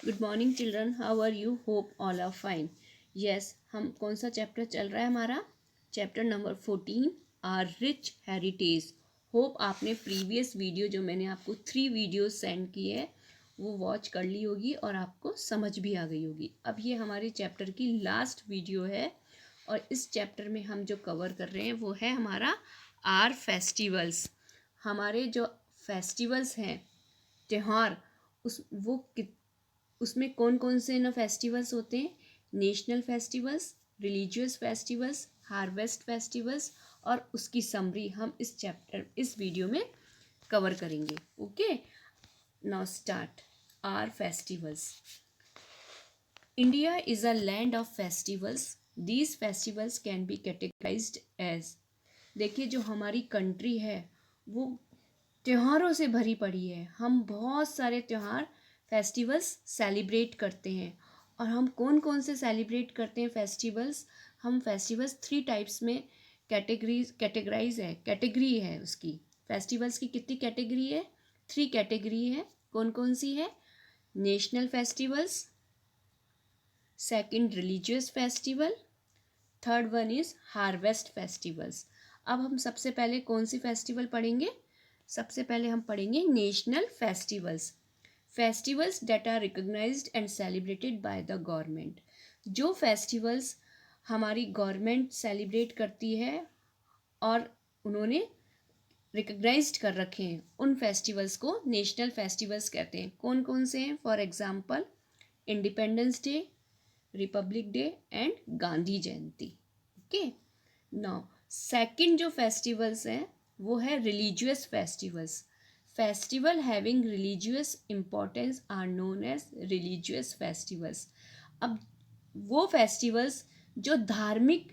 Good morning children, how are you? Hope all are fine. Yes, हम कौन सा chapter चल रहा है हमारा? Chapter number 14, our rich heritage. Hope आपने प्रीवियस वीडियो जो मैंने आपको 3 वीडियो सेंड किए है वो वॉच कर ली होगी और आपको समझ भी आ गई होगी. अब ये हमारे चैप्टर की लास्ट वीडियो है और इस चैप्टर में हम जो कवर कर रहे हैं वो है हमारा आर फेस्टिवल्स. हमारे जो फेस्टिवल्स हैं, त्यौहार, उसमें कौन कौन से ना फेस्टिवल्स होते हैं? National festivals, religious festivals, harvest festivals, और उसकी समरी हम इस वीडियो में कवर करेंगे. Okay, now start. Our festivals. India is a land of festivals. These festivals can be categorized as. देखिए, जो हमारी कंट्री है वो त्योहारों से भरी पड़ी है. हम बहुत सारे त्यौहार, फेस्टिवल्स सेलिब्रेट करते हैं. और हम कौन कौन से सेलिब्रेट करते हैं फेस्टिवल्स? हम फेस्टिवल्स 3 टाइप्स में कैटेगरी है उसकी. फेस्टिवल्स की कितनी कैटेगरी है? 3 कैटेगरी है. कौन कौन सी है? National festivals, second religious festival, third one is harvest festivals. अब हम सबसे पहले कौन सी फेस्टिवल पढ़ेंगे? सबसे पहले हम पढ़ेंगे national festivals. Festivals that are recognized and celebrated by the government. जो फेस्टिवल्स हमारी गवर्नमेंट सेलिब्रेट करती है और उन्होंने रिकॉग्नाइज्ड कर रखे हैं, उन फेस्टिवल्स को नेशनल फेस्टिवल्स कहते हैं. कौन कौन से हैं? For example, Independence day, Republic Day and Gandhi Jayanti. Okay, now second जो फेस्टिवल्स हैं वो है religious festivals. Festival having religious importance are known as religious festivals. अब वो फेस्टिवल्स जो धार्मिक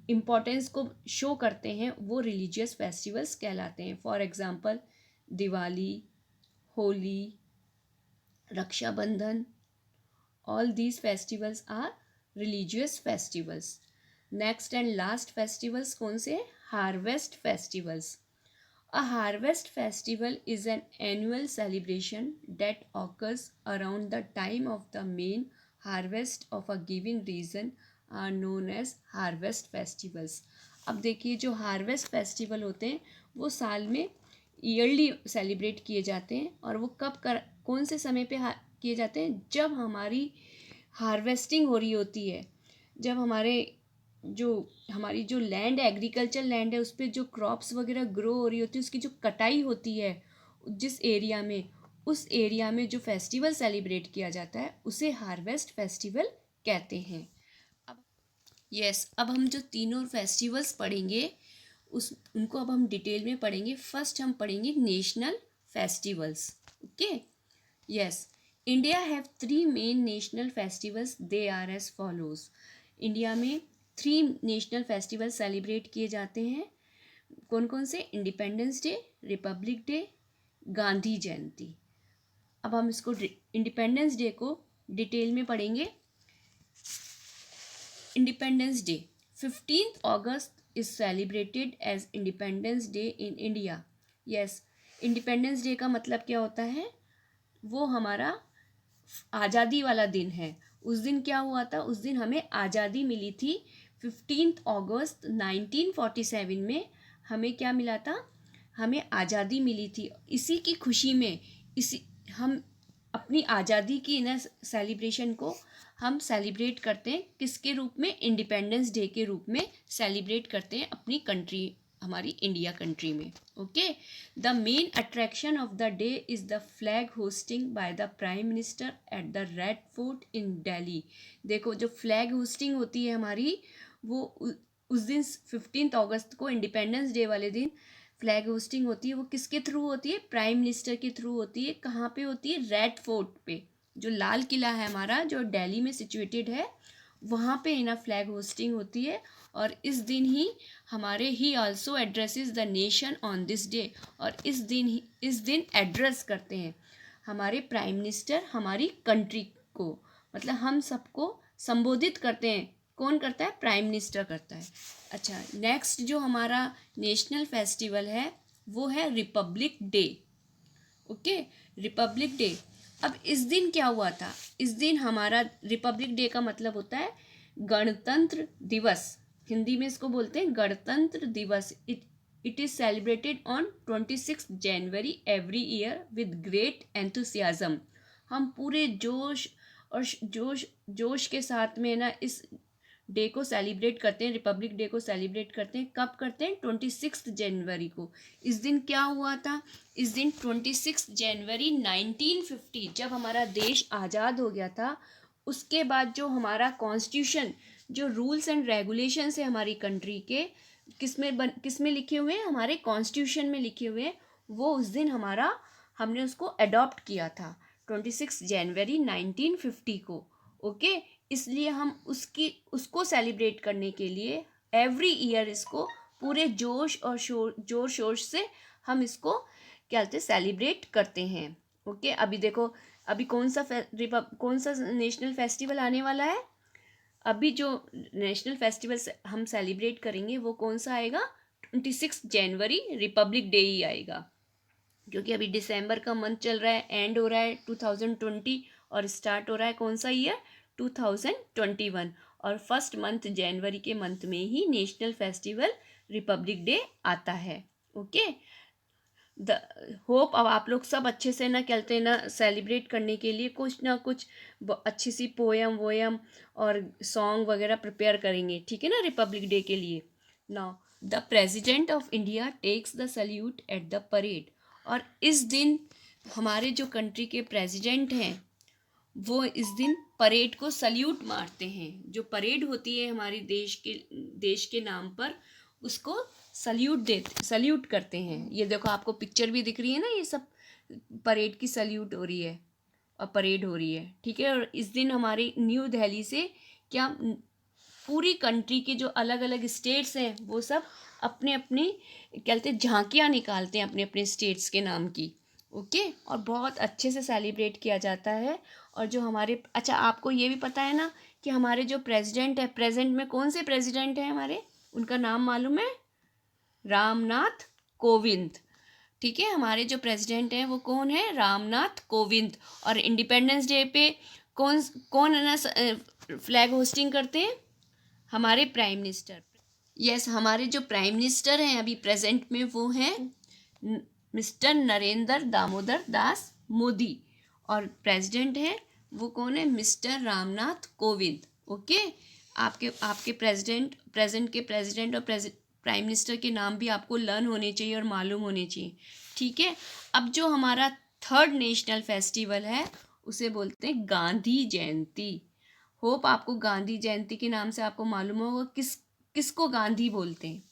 इम्पोर्टेंस को शो करते हैं वो रिलीजियस फेस्टिवल्स कहलाते हैं. For example, Diwali, Holi, Rakshabandhan, all these festivals are religious festivals. Next and last festivals कौन से? Harvest festivals. A harvest festival is an annual celebration that occurs around the time of the main harvest of a given region are known as harvest festivals. अब देखिए, जो harvest festival होते हैं वो साल में ईयरली सेलिब्रेट किए जाते हैं. और वो कौन से समय पे किए जाते हैं? जब हमारी हार्वेस्टिंग हो रही होती है, जब हमारी जो लैंड है, एग्रीकल्चर लैंड है, उस पर जो क्रॉप्स वगैरह ग्रो हो रही होती है, उसकी जो कटाई होती है जिस एरिया में, उस एरिया में जो फेस्टिवल सेलिब्रेट किया जाता है उसे हार्वेस्ट फेस्टिवल कहते हैं. अब हम जो तीनों फेस्टिवल्स पढ़ेंगे उनको अब हम डिटेल में पढ़ेंगे. फर्स्ट हम पढ़ेंगे national festivals. Okay, yes. India have 3 main national festivals. They are as follows. India में 3 नेशनल फेस्टिवल सेलिब्रेट किए जाते हैं. कौन कौन से? Independence day, Republic day, Gandhi Jayanti. अब हम इसको इंडिपेंडेंस डे को डिटेल में पढ़ेंगे. Independence day 15th August is celebrated as Independence Day in India. Yes, independence day का मतलब क्या होता है? वो हमारा आज़ादी वाला दिन है. उस दिन क्या हुआ था? उस दिन हमें आज़ादी मिली थी. 15th August 1947 में हमें क्या मिला था? हमें आज़ादी मिली थी. इसी की खुशी में हम अपनी आज़ादी की ना सेलिब्रेशन को हम सेलिब्रेट करते हैं. किसके रूप में? इंडिपेंडेंस डे के रूप में सेलिब्रेट करते हैं अपनी कंट्री, हमारी इंडिया कंट्री में. Okay, the main attraction of the day is the flag hoisting by the prime minister at the red fort in Delhi. देखो, जो फ्लैग होस्टिंग होती है हमारी, वो उस दिन 15 अगस्त को, इंडिपेंडेंस डे वाले दिन फ्लैग होस्टिंग होती है. वो किसके थ्रू होती है? प्राइम मिनिस्टर के थ्रू होती है. कहाँ पे होती है? रेड फोर्ट पे, जो लाल किला है हमारा, जो दिल्ली में सिचुएटेड है, वहाँ पे ना फ्लैग होस्टिंग होती है. और इस दिन ही हमारे ही also addresses the nation on this day. और इस दिन एड्रेस करते हैं हमारे प्राइम मिनिस्टर हमारी कंट्री को. मतलब हम सबको संबोधित करते हैं. कौन करता है? प्राइम मिनिस्टर करता है. अच्छा, नेक्स्ट जो हमारा नेशनल फेस्टिवल है वो है Republic day. Okay, Republic day. अब इस दिन क्या हुआ था, इस दिन हमारा रिपब्लिक डे का मतलब होता है गणतंत्र दिवस, हिंदी में इसको बोलते हैं गणतंत्र दिवस। It is celebrated on 26 January every year with great enthusiasm. हम पूरे जोश और जोश के साथ में ना इस डे को सेलिब्रेट करते हैं, रिपब्लिक डे को सेलिब्रेट करते हैं। कब करते हैं? 26 जनवरी को। इस दिन क्या हुआ था? इस दिन 26 जनवरी 1950, जब हमारा देश आज़ाद हो गया था, उसके बाद जो हमारा कॉन्स्टिट्यूशन, जो रूल्स एंड रेगुलेशंस है हमारी कंट्री के, किसमें लिखे हुए हैं? हमारे कॉन्स्टिट्यूशन में लिखे हुए हैं। वो उस दिन हमने उसको अडॉप्ट किया था 26 जनवरी 1950 को। ओके, इसलिए हम उसको सेलिब्रेट करने के लिए एवरी ईयर इसको पूरे जोर शोर से हम इसको क्या कहते हैं, सेलिब्रेट करते हैं। ओके, अभी देखो, अभी कौन सा नेशनल फेस्टिवल आने वाला है? अभी जो नेशनल फेस्टिवल हम सेलिब्रेट करेंगे वो कौन सा आएगा? 26 जनवरी, रिपब्लिक डे ही आएगा। क्योंकि अभी दिसंबर का मंथ चल रहा है, एंड हो रहा है 2020 और स्टार्ट हो रहा है कौन सा ईयर? 2021। और फर्स्ट मंथ जनवरी के मंथ में ही नेशनल फेस्टिवल रिपब्लिक डे आता है। ओके, द होप अब आप लोग सब अच्छे से ना कहते हैं ना सेलिब्रेट करने के लिए कुछ ना कुछ अच्छी सी पोयम वोयम और सॉन्ग वगैरह प्रिपेयर करेंगे, ठीक है ना, रिपब्लिक डे के लिए। Now the president of India takes the salute at the parade. और इस दिन हमारे जो कंट्री के प्रेसिडेंट हैं वो इस दिन परेड को सल्यूट मारते हैं। जो परेड होती है हमारे देश के नाम पर, उसको सल्यूट करते हैं। ये देखो, आपको पिक्चर भी दिख रही है ना, ये सब परेड की सल्यूट हो रही है और परेड हो रही है, ठीक है। और इस दिन हमारी न्यू दिल्ली से क्या पूरी कंट्री के जो अलग अलग स्टेट्स हैं वो सब अपने अपनी कहते हैं झांकियाँ निकालते हैं अपने अपने स्टेट्स के नाम की। ओके, और बहुत अच्छे से सेलिब्रेट किया जाता है। और जो हमारे, अच्छा आपको ये भी पता है ना कि हमारे जो प्रेसिडेंट है, प्रेजेंट में कौन से प्रेसिडेंट हैं हमारे, उनका नाम मालूम है? रामनाथ कोविंद। ठीक है, हमारे जो प्रेसिडेंट हैं वो कौन है? रामनाथ कोविंद। और इंडिपेंडेंस डे पे कौन कौन है ना फ्लैग होस्टिंग करते हैं? हमारे प्राइम मिनिस्टर। यस, हमारे जो प्राइम मिनिस्टर हैं अभी प्रेजेंट में वो हैं मिस्टर नरेंद्र दामोदर दास मोदी। और प्रेसिडेंट है वो कौन है? मिस्टर रामनाथ कोविंद। ओके, आपके प्रेजेंट के प्रेसिडेंट और प्राइम मिनिस्टर के नाम भी आपको लर्न होने चाहिए और मालूम होने चाहिए, ठीक है। अब जो हमारा थर्ड नेशनल फेस्टिवल है उसे बोलते हैं गांधी जयंती। होप आपको गांधी जयंती के नाम से आपको मालूम होगा किसको गांधी बोलते हैं,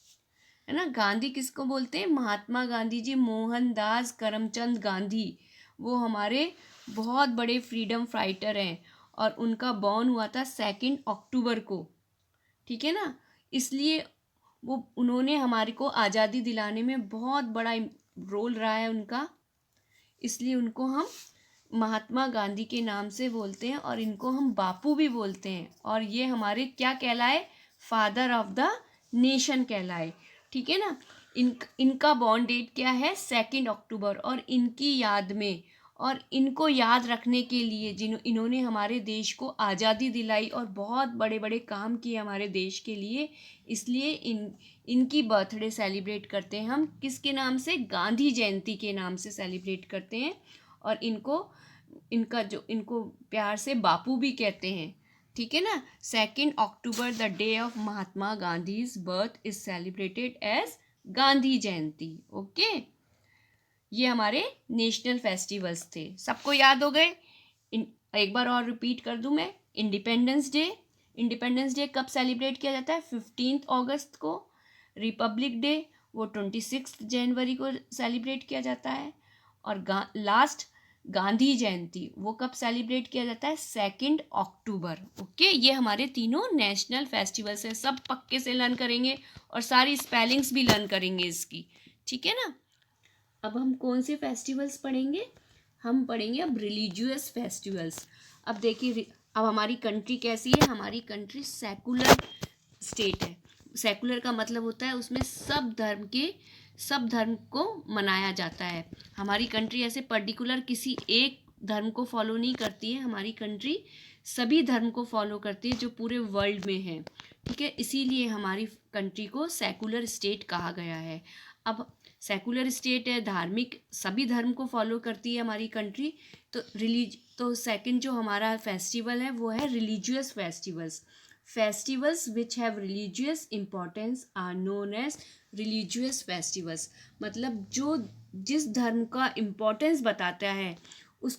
है ना। गांधी किसको बोलते हैं? महात्मा गांधी जी, मोहनदास करमचंद गांधी। वो हमारे बहुत बड़े फ्रीडम फाइटर हैं और उनका बॉर्न हुआ था 2 अक्टूबर को, ठीक है ना। इसलिए उन्होंने हमारे को आज़ादी दिलाने में बहुत बड़ा रोल रहा है उनका, इसलिए उनको हम महात्मा गांधी के नाम से बोलते हैं और इनको हम बापू भी बोलते हैं। और ये हमारे क्या कहलाए? फादर ऑफ द नेशन कहलाए, ठीक है ना। इनका बॉर्न डेट क्या है? 2 अक्टूबर। और इनकी याद में और इनको याद रखने के लिए इन्होंने हमारे देश को आज़ादी दिलाई और बहुत बड़े बड़े काम किए हमारे देश के लिए, इसलिए इनकी बर्थडे सेलिब्रेट करते हैं हम। किसके नाम से? गांधी जयंती के नाम से सेलिब्रेट करते हैं। और इनको प्यार से बापू भी कहते हैं, ठीक है ना। 2 October the day of Mahatma Gandhi's birth is celebrated as Gandhi Jayanti. Okay, ये हमारे नेशनल फेस्टिवल्स थे, सबको याद हो गए। एक बार और रिपीट कर दूं मैं। इंडिपेंडेंस डे कब सेलिब्रेट किया जाता है? 15 अगस्त को। रिपब्लिक डे वो 26 जनवरी को सेलिब्रेट किया जाता है। और लास्ट गांधी जयंती वो कब सेलिब्रेट किया जाता है? 2 अक्टूबर। ओके, ये हमारे तीनों नेशनल फेस्टिवल्स हैं, सब पक्के से लर्न करेंगे और सारी स्पेलिंग्स भी लर्न करेंगे इसकी, ठीक है ना। अब हम कौन से फेस्टिवल्स पढ़ेंगे? हम पढ़ेंगे अब रिलीजियस फेस्टिवल्स। अब देखिए, अब हमारी कंट्री कैसी है? हमारी कंट्री सेकुलर स्टेट है। सेकुलर का मतलब होता है उसमें सब धर्म को मनाया जाता है। हमारी कंट्री ऐसे पर्टिकुलर किसी एक धर्म को फॉलो नहीं करती है, हमारी कंट्री सभी धर्म को फॉलो करती है जो पूरे वर्ल्ड में है, ठीक है। इसीलिए हमारी कंट्री को सेकुलर स्टेट कहा गया है। अब सेकुलर स्टेट है, धार्मिक सभी धर्म को फॉलो करती है हमारी कंट्री, तो सेकंड जो हमारा फेस्टिवल है वो है religious festivals. Festivals which have religious importance are known as religious festivals. मतलब जो जिस धर्म का इम्पोर्टेंस बताता है उस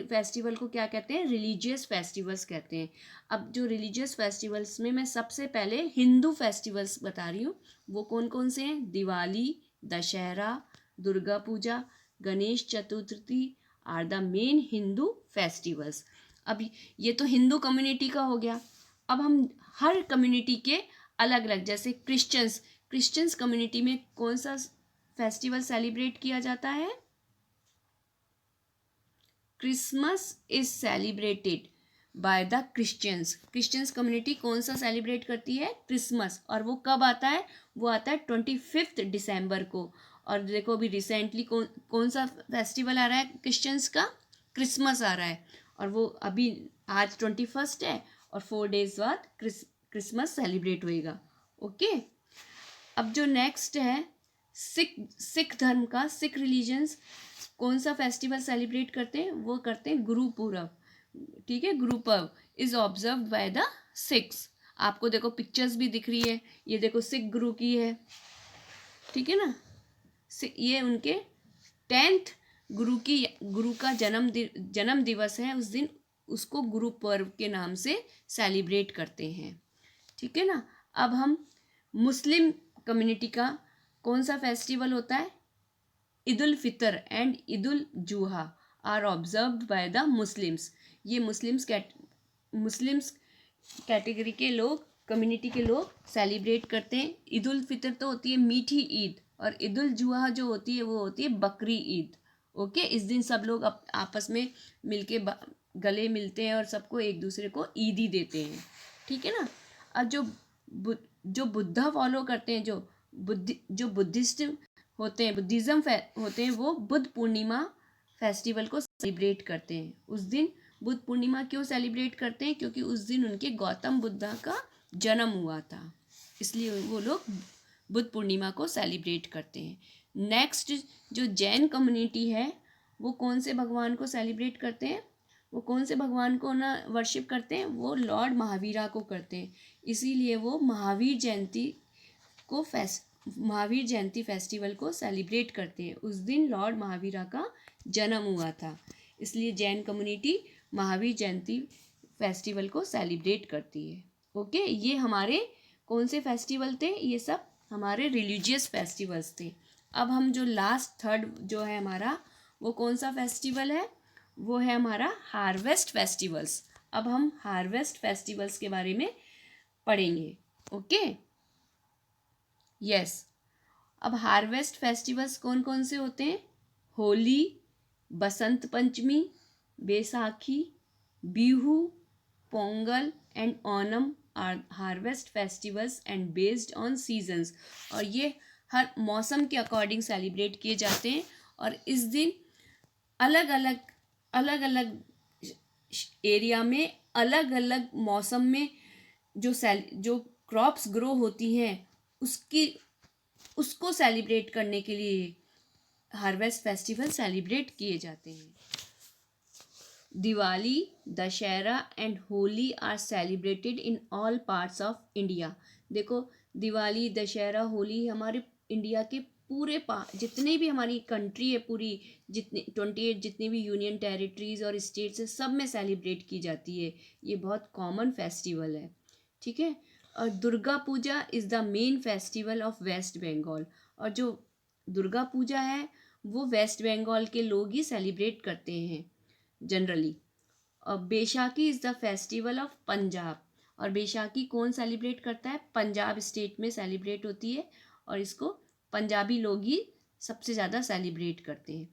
फेस्टिवल को क्या कहते हैं, रिलीजियस फेस्टिवल्स कहते हैं। अब जो रिलीजियस फेस्टिवल्स में मैं सबसे पहले हिंदू फेस्टिवल्स बता रही हूँ। वो कौन कौन से हैं? Diwali, Dussehra, Durga Puja, Ganesh Chaturthi are the main Hindu festivals. अब ये तो हिंदू कम्युनिटी का हो गया। अब हम हर कम्युनिटी के अलग अलग, जैसे क्रिश्चियंस कम्युनिटी में कौन सा फेस्टिवल सेलिब्रेट किया जाता है? Christmas is celebrated by the Christians community कौन सा सेलिब्रेट करती है? क्रिसमस। और वो कब आता है? वो आता है 25 दिसंबर को। और देखो अभी रिसेंटली कौन सा फेस्टिवल आ रहा है क्रिश्चियंस का? क्रिसमस आ रहा है। और वो अभी आज 21 है और 4 डेज बाद क्रिसमस सेलिब्रेट होएगा। ओके। अब जो नेक्स्ट है सिख धर्म का, सिख रिलीजन्स कौन सा फेस्टिवल सेलिब्रेट करते हैं? वो करते हैं गुरुपुरब, ठीक है। Gurpurab is observe by the Sikhs. आपको देखो पिक्चर्स भी दिख रही है, ये देखो सिख गुरु की है, ठीक है ना। ये उनके 10th गुरु का जन्म दिवस है। उस दिन उसको गुरु पर्व के नाम से सेलिब्रेट करते हैं, ठीक है ना। अब हम मुस्लिम कम्युनिटी का कौन सा फेस्टिवल होता है? Eid ul Fitr and Eid ul Zuha are observed by the Muslims. ये मुस्लिम्स कैटेगरी के लोग, कम्युनिटी के लोग सेलिब्रेट करते हैं। ईद उल फितर तो होती है मीठी ईद, और ईद उल जुहा जो होती है वो होती है बकरी ईद। ओके। इस दिन सब लोग आपस में मिलके गले मिलते हैं और सबको एक दूसरे को ईदी देते हैं, ठीक है ना। अब जो बुद्धा फॉलो करते हैं, जो बुद्धिस्ट होते हैं, बुद्धिज़्म होते हैं, वो बुद्ध पूर्णिमा फेस्टिवल को सेलिब्रेट करते हैं। उस दिन बुद्ध पूर्णिमा क्यों सेलिब्रेट करते हैं? क्योंकि उस दिन उनके गौतम बुद्धा का जन्म हुआ था, इसलिए वो लोग बुद्ध पूर्णिमा को सेलिब्रेट करते हैं। नेक्स्ट जो जैन कम्युनिटी है वो कौन से भगवान को सेलिब्रेट करते हैं? वो कौन से भगवान को ना वर्शिप करते हैं? वो लॉर्ड महावीरा को करते हैं। इसीलिए वो महावीर जयंती फेस्टिवल को सेलिब्रेट करते हैं। उस दिन लॉर्ड महावीरा का जन्म हुआ था, इसलिए जैन कम्युनिटी महावीर जयंती फेस्टिवल को सेलिब्रेट करती है। ओके। ये हमारे कौन से फेस्टिवल थे? ये सब हमारे रिलीजियस फेस्टिवल्स थे। अब हम जो लास्ट थर्ड जो है हमारा, वो कौन सा फेस्टिवल है? वो है हमारा हार्वेस्ट फेस्टिवल्स। अब हम हार्वेस्ट फेस्टिवल्स के बारे में पढ़ेंगे। ओके। यस। अब हार्वेस्ट फेस्टिवल्स कौन कौन से होते हैं? Holi, Basant Panchami, Baisakhi, Bihu, Pongal and Onam are harvest festivals and based on seasons. और ये हर मौसम के अकॉर्डिंग सेलिब्रेट किए जाते हैं। और इस दिन अलग अलग एरिया में अलग अलग मौसम में जो क्रॉप्स ग्रो होती हैं उसको सेलिब्रेट करने के लिए हार्वेस्ट फेस्टिवल सेलिब्रेट किए जाते हैं। Diwali, Dussehra and Holi are celebrated in all parts of India. देखो दिवाली, दशहरा, होली हमारे इंडिया के पूरे जितने भी हमारी कंट्री है, पूरी जितने 28 जितनी भी यूनियन टेरिटरीज और स्टेट्स है, सब में सेलिब्रेट की जाती है। ये बहुत कॉमन फेस्टिवल है, ठीक है। और Durga Puja is the main festival of West Bengal. और जो दुर्गा पूजा है वो वेस्ट बंगाल के लोग ही सेलिब्रेट करते हैं जनरली। और Baisakhi is the festival of Punjab. और बैसाखी कौन सेलिब्रेट करता है? पंजाब स्टेट में सेलिब्रेट होती है और इसको पंजाबी लोग ही सबसे ज़्यादा सेलिब्रेट करते हैं।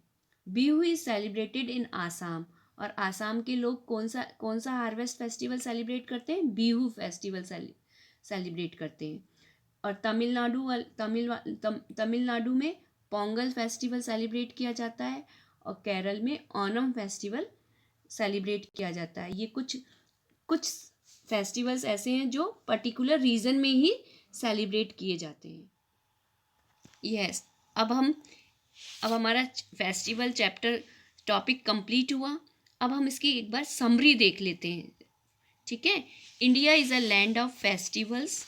Bihu is celebrated in Assam. और आसाम के लोग कौन सा हार्वेस्ट फेस्टिवल सेलिब्रेट करते हैं? बिहू फेस्टिवल सेलिब्रेट करते हैं। और तमिलनाडु में पोंगल फेस्टिवल सेलिब्रेट किया जाता है। और केरल में ओणम फेस्टिवल सेलिब्रेट किया जाता है। ये कुछ फेस्टिवल्स ऐसे हैं जो पर्टिकुलर रीजन में ही सेलिब्रेट किए जाते हैं। यस, अब हमारा फेस्टिवल चैप्टर टॉपिक कंप्लीट हुआ। अब हम इसकी एक बार समरी देख लेते हैं, ठीक है। India is a land of festivals.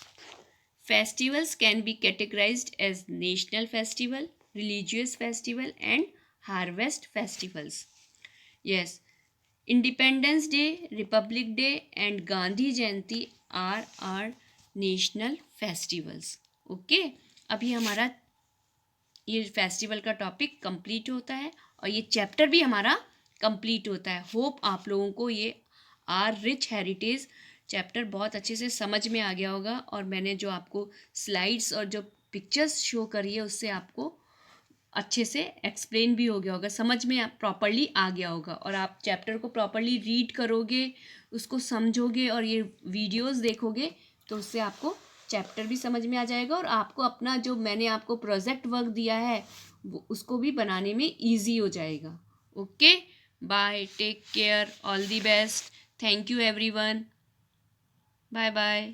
Festivals can be categorized as national festival, religious festival, and harvest festivals. Yes, Independence Day, Republic Day, and Gandhi Jayanti are our national festivals. Okay, अभी हमारा ये festival का topic complete होता है और ये chapter भी हमारा कंप्लीट होता है। होप आप लोगों को ये आर रिच हेरिटेज चैप्टर बहुत अच्छे से समझ में आ गया होगा, और मैंने जो आपको स्लाइड्स और जो पिक्चर्स शो करी है उससे आपको अच्छे से एक्सप्लेन भी हो गया होगा, समझ में प्रॉपरली आ गया होगा। और आप चैप्टर को प्रॉपरली रीड करोगे, उसको समझोगे और ये वीडियोस देखोगे तो उससे आपको चैप्टर भी समझ में आ जाएगा, और आपको अपना जो मैंने आपको प्रोजेक्ट वर्क दिया है वो उसको भी बनाने में ईजी हो जाएगा। Okay, bye, take care, all the best, thank you everyone, bye bye.